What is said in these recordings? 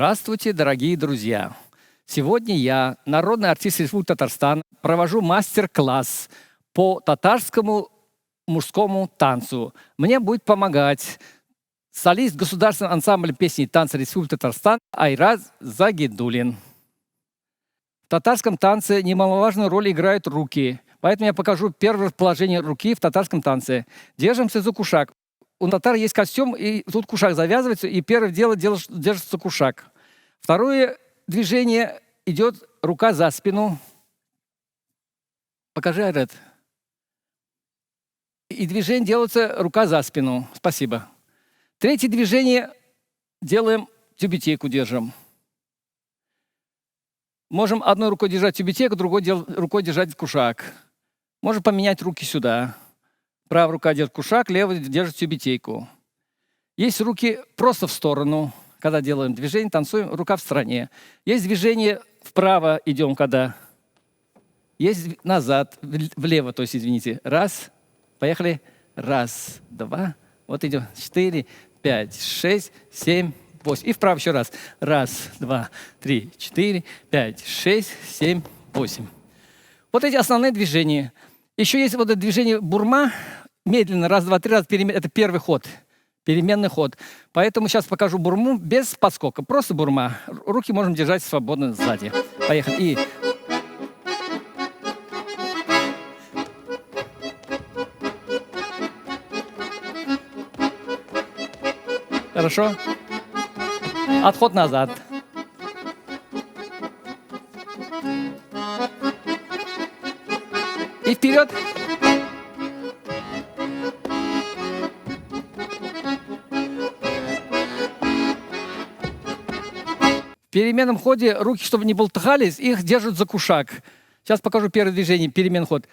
Здравствуйте, дорогие друзья! Сегодня я, народный артист Республики Татарстан, провожу мастер-класс по татарскому мужскому танцу. Мне будет помогать солист государственного ансамбля песни и танца Республики Татарстан Айраз Загидулин. В татарском танце немаловажную роль играют руки, поэтому я покажу первое положение руки в татарском танце. Держимся за кушак. У татар есть костюм, и тут кушак завязывается, и первое дело держится кушак. Второе движение идет рука за спину. Покажи, Айрат. И движение делается рука за спину. Спасибо. Третье движение делаем тюбетейку, держим. Можем одной рукой держать тюбетейку, другой рукой держать кушак. Можем поменять руки сюда. Правая рука держит кушак, левая держит тюбетейку. Есть руки просто в сторону. Когда делаем движение, танцуем, рука в стороне. Есть движение вправо идем, когда. Есть назад, влево, то есть, извините. Раз, поехали. Раз, два, вот идем. 4, 5, 6, 7, 8. И вправо еще раз. Раз, два, 3, 4, 5, 6, 7, 8. Вот эти основные движения. Еще есть вот это движение бурма. Медленно, раз, два, три, раз, это первый ход. Переменный ход. Поэтому сейчас покажу бурму без подскока. Просто бурма. Руки можем держать свободно сзади. Поехали. И... Хорошо. Отход назад. И вперед. В переменном ходе руки, чтобы не болтыхались, их держат за кушак. Сейчас покажу первое движение. Переменный ход.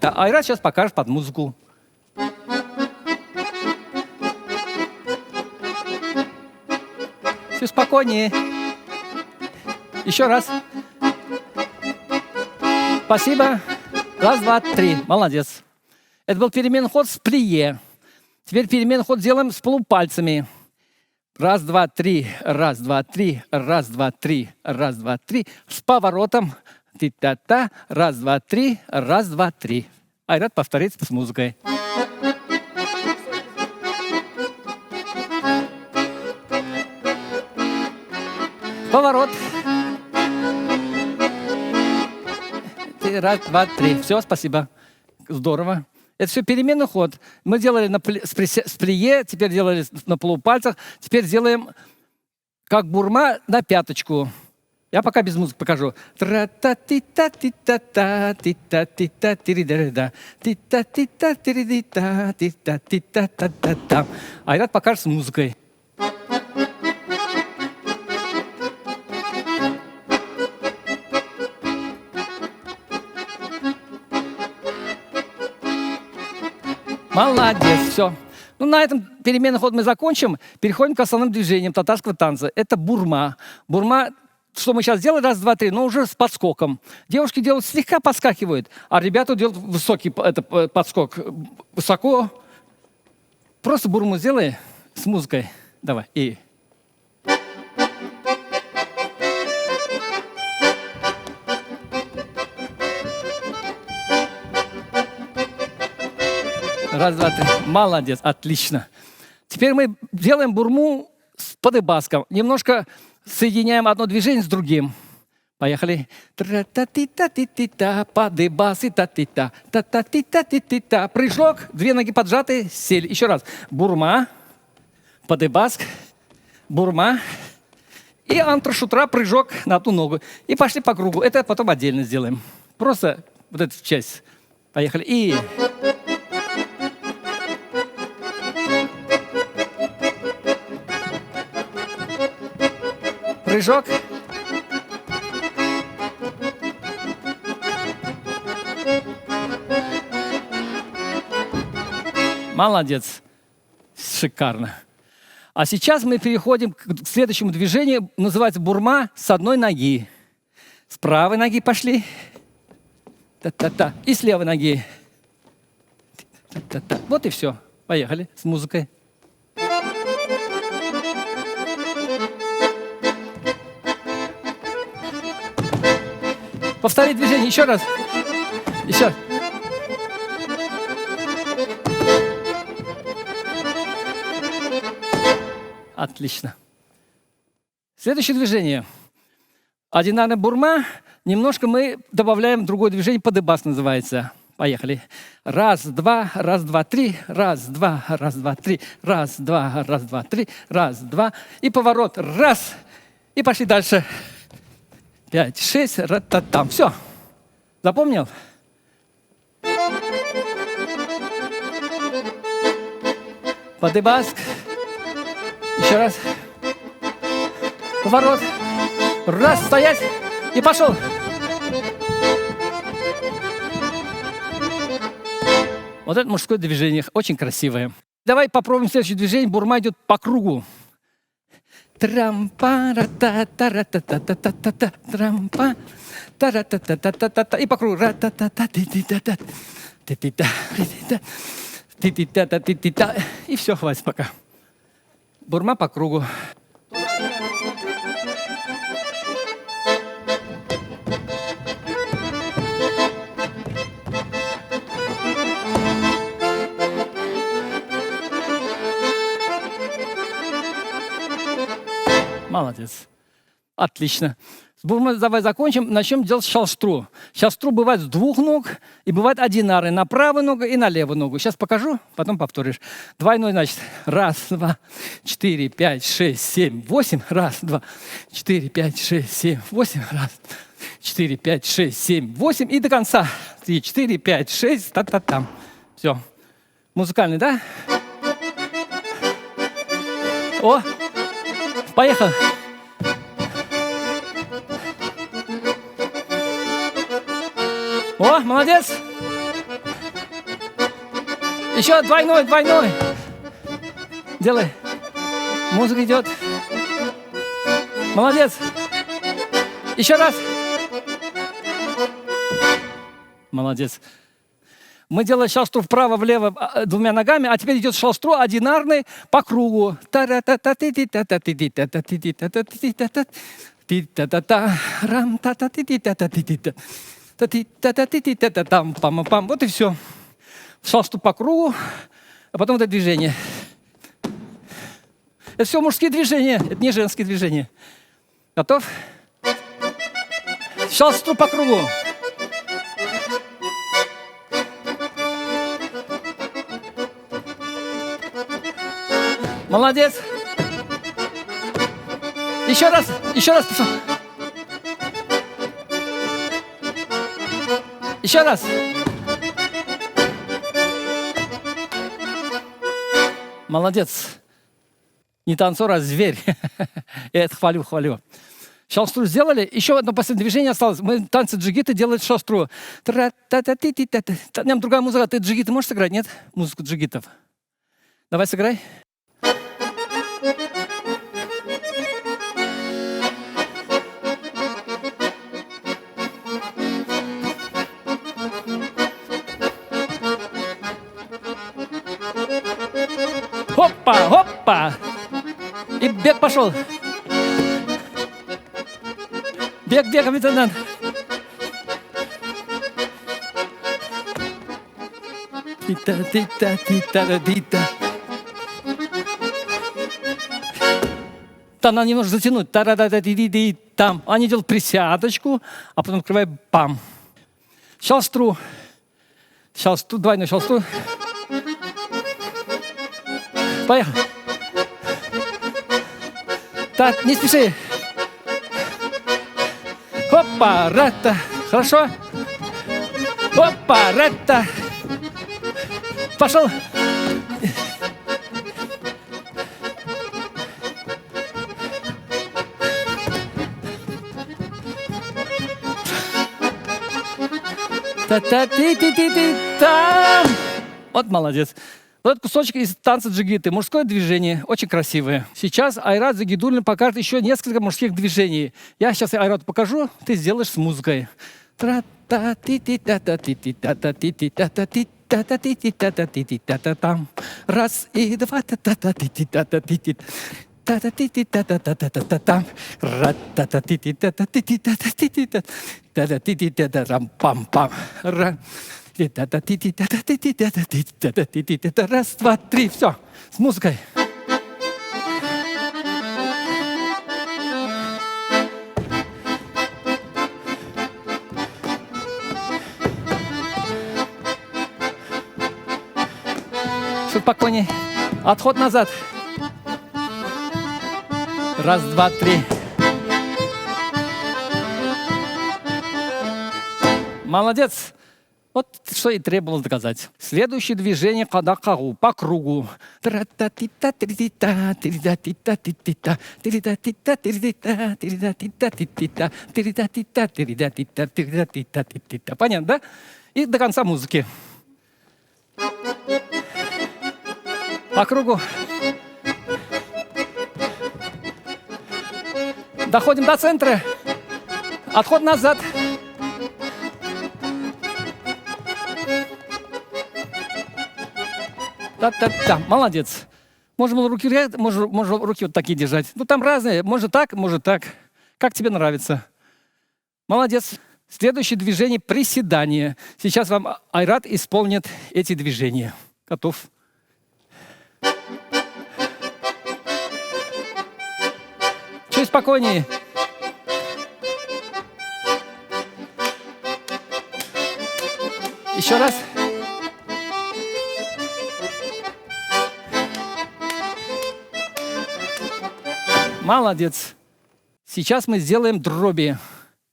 Айрат сейчас покажет под музыку. Все спокойнее. Еще раз. Спасибо. Раз, два, три. Молодец. Это был переменный ход с плие. Теперь переменный ход делаем с полупальцами. Раз, два, три. Раз, два, три. Раз, два, три. Раз, два, три. С поворотом. Ти-та-та. Раз, два, три. Раз, два, три. Айрат повторит с музыкой. Поворот. Раз, два, три. Все, спасибо. Здорово. Это все переменный ход. Мы делали с плие, теперь делали на полупальцах. Теперь делаем как бурма на пяточку. Я пока без музыки покажу. Айрат покажет с музыкой. Молодец, все. Ну, на этом переменный ход мы закончим. Переходим к основным движениям татарского танца. Это бурма. Бурма, что мы сейчас делаем, раз, два, три, но уже с подскоком. Девушки делают слегка подскакивают, а ребята делают высокий подскок. Высоко. Просто бурму сделай с музыкой. Давай. И... Раз, два, три. Молодец, отлично. Теперь мы делаем бурму с подыбаском. Немножко соединяем одно движение с другим. Поехали. Подыбасы, та-ти-та. Та-та-ти-та-ти-та. Прыжок, две ноги поджаты, сели. Еще раз. Бурма, подыбаск, бурма. И антрошутра, прыжок на одну ногу. И пошли по кругу. Это потом отдельно сделаем. Просто вот эту часть. Поехали. И... Прыжок. Молодец. Шикарно. А сейчас мы переходим к следующему движению. Называется бурма с одной ноги. С правой ноги пошли. Та-та-та. И с левой ноги. Та-та-та. Вот и все. Поехали с музыкой. Повтори движение еще раз. Еще. Отлично. Следующее движение. Одинарная бурма. Немножко мы добавляем другое движение, подыбас называется. Поехали. Раз, два, три. Раз, два, три. Раз, два, три. Раз, два. И поворот. Раз. И пошли дальше. 5, 6. Ра-та-там. Все. Запомнил? Подыбас. Еще раз. Поворот. Раз, стоять. И пошел. Вот это мужское движение. Очень красивое. Давай попробуем следующее движение. Бурма идет по кругу. Трампа-ра-та-та-ра-та-та-та-та-та-та. Трампа. Та-ра-та-та-та-та-та. И по кругу. Ра-та-та-та-ти-ти-та-та. Ти-ти-та. Ти-ти-та-та-ти-ти-та. И все, хватит пока. Бурма по кругу. Молодец. Отлично. С бурмой давай закончим. Начнем делать шалстру. Шалстру бывает с двух ног и бывает одинарный на правую ногу и на левую ногу. Сейчас покажу, потом повторишь. Двойной, значит. Раз, два, 4, 5, 6, 7, 8. Раз, два, 4, 5, 6, 7, 8. Раз, 4, 5, 6, 7, 8. И до конца. 3, 4, 5, 6. Та-та-там. Все. Музыкальный, да? О! Поехал. О, молодец. Еще двойной. Делай. Музыка идет. Молодец. Еще раз. Молодец. Мы делаем шалстру вправо-влево двумя ногами, а теперь идет шалстру одинарный по кругу. Вот и все. Шалстру по кругу, а потом это движение. Это все мужские движения, это не женские движения. Готов? Шалстру по кругу. Молодец. Еще раз. Еще раз. Молодец. Не танцор, а зверь. Я это хвалю. Шалстру сделали. Еще одно последнее движение осталось. Мы танцы джигиты делают шалстру. Там другая музыка. Ты джигиты можешь сыграть? Нет? Музыку джигитов. Давай сыграй. Хоппа. И бег пошел. Бег, лейтенант. Тита. Там надо немножко затянуть. Там. Они делают присядочку, а потом открываем пам. Шалстру, двойной шалстру. Поехали. Так, не спеши. Хоппа, ретта. Хорошо? Хоппа, ретта. Пошел. Та-та-ти-ти-ти-ти-там. Вот молодец. Вот этот кусочек из танца джигиты. Мужское движение. Очень красивое. Сейчас Айрат Загидуллин покажет еще несколько мужских движений. Я сейчас Айрату покажу, ты сделаешь с музыкой. Раз и два. Раз, два, три, все, с музыкой. Все спокойнее. Отход назад. Раз, два, три. Молодец. Вот что и требовалось доказать. Следующее движение кадакагу по кругу. Понятно, да? И до конца музыки. По кругу. Доходим до центра. Отход назад. Да-да-да, молодец. Можем руки вот такие держать. Ну, там разные. Может так, может так. Как тебе нравится. Молодец. Следующее движение — приседание. Сейчас вам Айрат исполнит эти движения. Готов? Чуть спокойнее. Еще раз. Молодец. Сейчас мы сделаем дроби.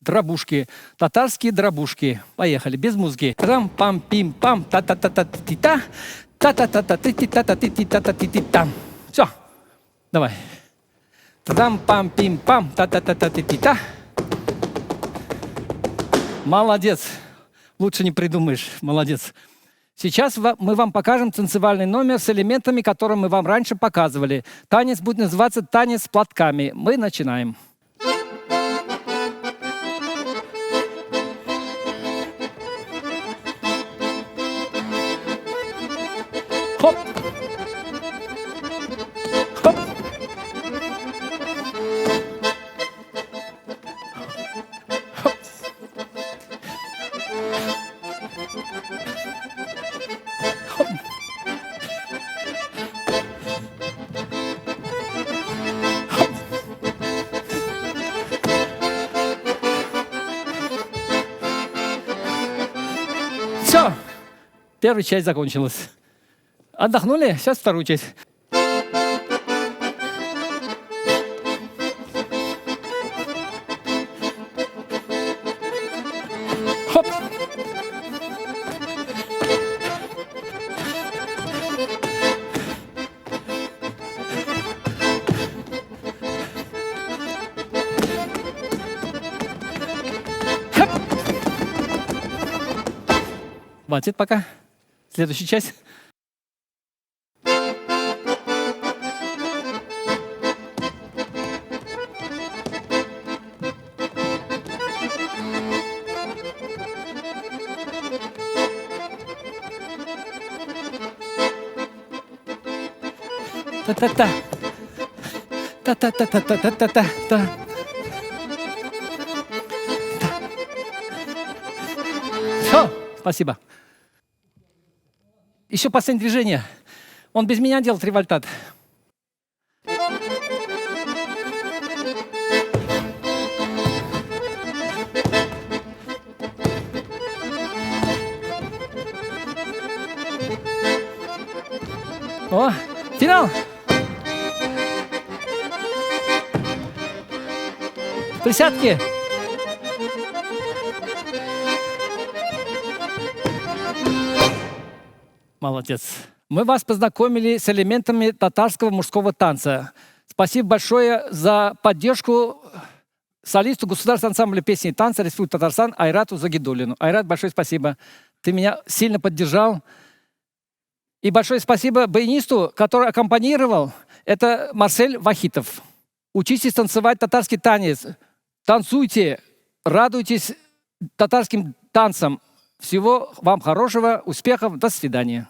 Дробушки. Татарские дробушки. Поехали. Без музыки. Трам-пам-пим-пам. Та-та-та-та-ти-та. Та-та-та-та-ти-ти-та-та-ти-ти-та-та-ти-ти-там. Все. Давай. Трам-пам-пим-пам. Та-та-та-та-ти-ти-та. Молодец. Лучше не придумаешь. Молодец. Сейчас мы вам покажем танцевальный номер с элементами, которые мы вам раньше показывали. Танец будет называться «Танец с платками». Мы начинаем. Хоп! Хоп! Все, первая часть закончилась. Отдохнули? Сейчас вторую часть. Хоп! Хоп! Хватит пока. Следующая часть. Та-та-та. Та-та-та-та-та-та-та-та. Все, спасибо. Еще последнее движение. Он без меня делал револьтат. О, финал! Присядки! Молодец. Мы вас познакомили с элементами татарского мужского танца. Спасибо большое за поддержку солисту Государственного ансамбля песни и танца Республики Татарстан Айрату Загидуллину. Айрат, большое спасибо. Ты меня сильно поддержал. И большое спасибо баянисту, который аккомпанировал. Это Марсель Вахитов. Учитесь танцевать татарский танец. Танцуйте, радуйтесь татарским танцам. Всего вам хорошего, успехов, до свидания.